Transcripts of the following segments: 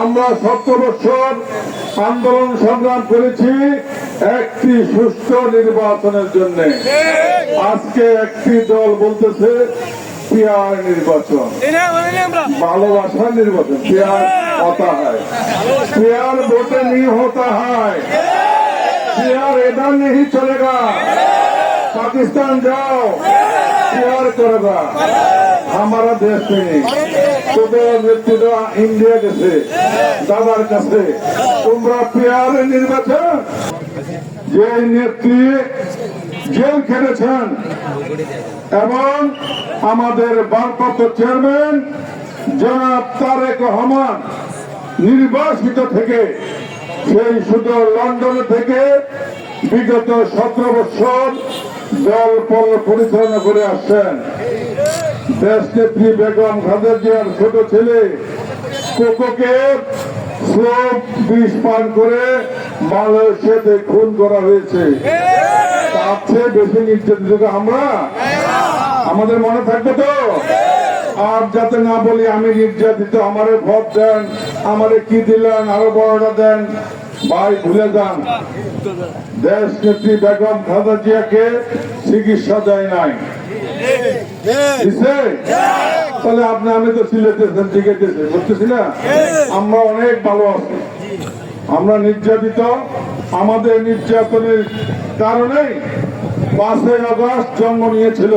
আমরা 17 বছর আন্দোলন সংগ্রাম করেছি একটি সুষ্ঠু নির্বাচনের জন্য। আজকে একটি দল বলতেছে পিয়ার নির্বাচন, ভালোবাসার নির্বাচন। পিয়ার होता है, प्यार वोटे नहीं होता है, प्यार इधर नहीं चलेगा। पाकिस्तान जाओ, प्यार करेगा हमारा देश में। তোদের নেতৃত্ব ইন্ডিয়া গেছে দাদার কাছে, তোমরা পিয়ার নির্বাচন। যে নেত্রী জেল খেটেছেন এবং আমাদের ভারপ্রাপ্ত চেয়ারম্যান জনাব তারেক রহমান নির্বাসিত থেকে, সেই শুধু লন্ডনে থেকে বিগত 17 বছর দল পরিচালনা করে আসছেন। দেশনেত্রী বেগম খালেদা জিয়ার ছোট ছেলে কোকোকে স্লোপ বিষ পান করে মালয়েশিয়াতে খুন করা হয়েছে। তার চেয়ে বেশি নির্যাতিত আমরা, আমাদের মনে থাকবে তো। আর যাতে না বলি আমি নির্যাতিত, আমারে ভোট দেন, আমারে কি দিলেন, আরো বড়টা দেন, ভাই ভুলে যান। দেশ নেত্রী বেগম খালেদা জিয়াকে চিকিৎসা দেয় নাই, তাহলে আপনি আমি তো সিলেটেছেন, জিজ্ঞেস করতেছি না। আমরা অনেক ভালো আছি, আমরা নির্যাতিত। আমাদের নির্যাতনের কারণেই 5ই আগস্ট জন্ম নিয়েছিল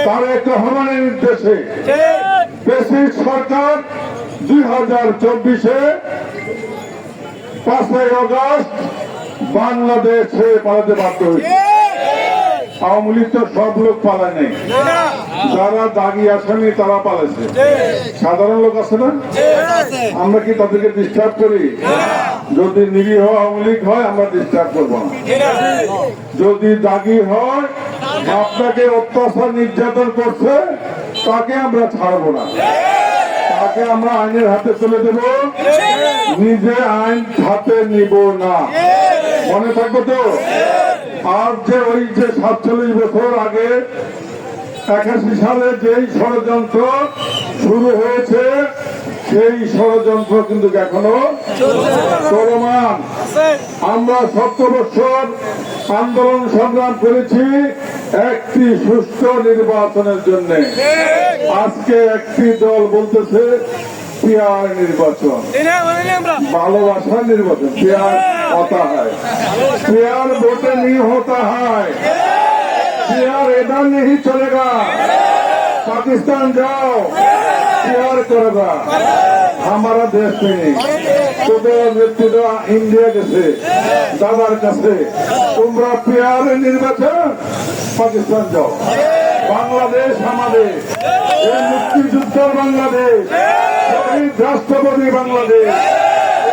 তারেক রহমানের নির্দেশে ফ্যাসিস্ট সরকার 2024-এ 5ই আগস্ট বাংলাদেশ ছেড়ে পালাতে বাধ্য হয়েছে। আওয়ামী লীগ তো সব লোক পালায় নেই, যারা দাগি আসামি তারা পালাইছে। সাধারণ লোক আছে না, আমরা কি তাদেরকে ডিস্টার্ব করি? যদি নিরীহ আওয়ামী লীগ হয় আমরা ডিস্টার্ব করবো না। যদি দাগি হয়, আপনাকে অত্যাচার নির্যাতন করছে, তাকে আমরা ছাড়বো না, তাকে আমরা আইনের হাতে তুলে দেব, নিজে আইন হাতে নিব না। মনে থাকবো তো। আর যে ওই যে 47 বছর আগে 81 সালে যেই ষড়যন্ত্র শুরু হয়েছে, সেই ষড়যন্ত্র কিন্তু এখনো চলমান। আমরা 17 বছর আন্দোলন সংগ্রাম করেছি একটি সুষ্ঠু নির্বাচনের জন্য। আজকে একটি দল বলতেছে পিয়ার নির্বাচন, ভালোবাসার নির্বাচন। प्यार होता है, प्यार वोटे नहीं होता है, प्यार इधर नहीं चलेगा। पाकिस्तान जाओ, प्यार करेगा हमारा देश में। তোদের নেতৃত্ব ইন্ডিয়া গেছে দাদার কাছে, তোমরা পিয়ার নির্বাচন। পাকিস্তান যাও, বাংলাদেশ আমাদের, এই মুক্তিযুদ্ধের বাংলাদেশ, শহীদ রাষ্ট্রপতি বাংলাদেশ।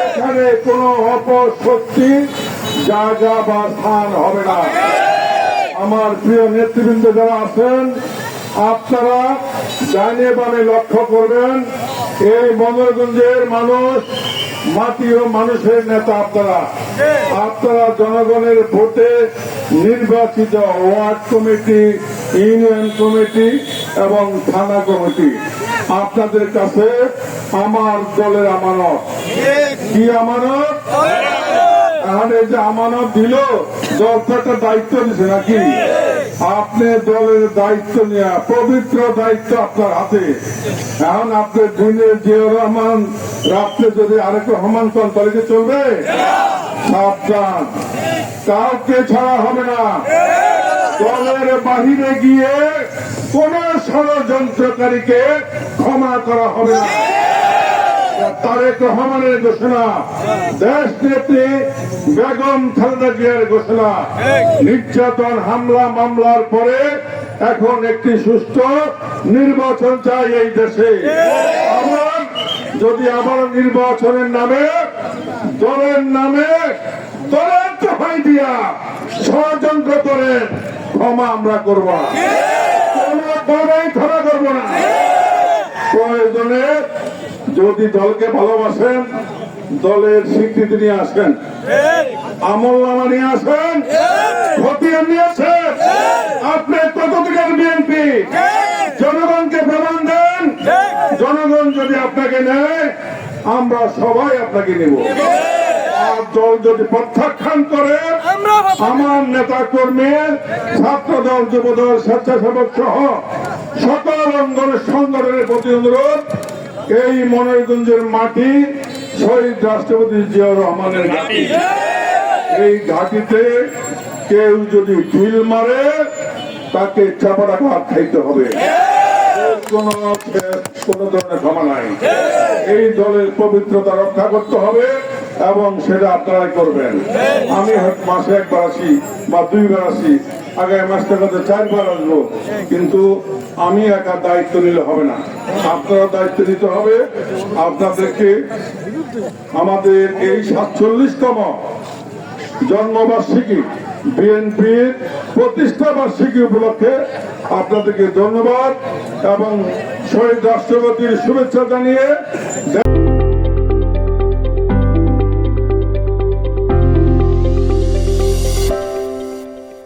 এখানে কোন অপশক্তি জায়গা বা স্থান হবে না। আমার প্রিয় নেতৃবৃন্দ যারা আছেন, আপনারা ডাইনে বামে লক্ষ্য করবেন, এই মনোরগঞ্জের মানুষ, মাটি ও মানুষের নেতা আপনারা। আপনারা জনগণের ভোটে নির্বাচিত ওয়ার্ড কমিটি, ইউনিয়ন কমিটি এবং থানা কমিটি। আপনাদের কাছে আমার দলের আমানত। কি আমানত? এখন এই যে আমানত দিল, দল তো একটা দায়িত্ব দিছে নাকি? আপনি দলের দায়িত্ব নিয়ে, পবিত্র দায়িত্ব আপনার হাতে। এখন আপনি দিনে জিয়াউর রহমান, রাত্রে যদি আরেক রহমান কন, তাহলে কি চলবে? সাবধান, কাউকে ছাড়া হবে না। দলের বাহিরে গিয়ে কোন ষড়যন্ত্রকারীকে ক্ষমা করা হবে না। তারেক রহমানের ঘোষণা, দেশ নেত্রী বেগম খালেদা জিয়ার ঘোষণা। নির্যাতন, হামলা, মামলার পরে এখন একটি সুষ্ঠু নির্বাচন চাই এই দেশে। আবার যদি আবার নির্বাচনের নামে, দলের নামে, দলের দোহাই দিয়া ষড়যন্ত্র করেন, ক্ষমা আমরা করব না, কোনোভাবেই ক্ষমা করব না। প্রয়োজনে যদি দলকে ভালোবাসেন, দলের স্বীকৃতি নিয়ে আসেন, আমল নামা নিয়ে আসেন, খতিয়ান নিয়ে আসেন। আপনি কতদিনের বিএনপি, জনগণকে প্রমাণ দেন। জনগণ যদি আপনাকে নেয়, আমরা সবাই আপনাকে নেব। আর দল যদি প্রত্যাখ্যান করে আমার নেতা কর্মী, ছাত্র দল, যুব দল, স্বেচ্ছাসেবক সহ সকল অঙ্গনের সংগঠনের প্রতি অনুরোধ, এই মনিরগঞ্জের মাটি শহীদ রাষ্ট্রপতি জিয়াউর রহমানের ঘাঁটি। এই ঘাঁটিতে কেউ যদি ঢিল মারে তাকে চাপাটাঘাত খাইতে হবে। কোন ধরনের ক্ষমা নাই। এই দলের পবিত্রতা রক্ষা করতে হবে এবং সেটা আপনারাই করবেন। আমি মাসে একবার আসি বা দুইবার আসি, আগামী মাসটার মধ্যে 4 বার আসবো, কিন্তু আমি একা দায়িত্ব নিলে হবে না, আপনারা দায়িত্ব নিতে হবে। আপনাদেরকে আমাদের এই 47তম জন্মবার্ষিকী, বিএনপির প্রতিষ্ঠা বার্ষিকী উপলক্ষে আপনাদেরকে ধন্যবাদ এবং শহীদ রাষ্ট্রপতির শুভেচ্ছা জানিয়ে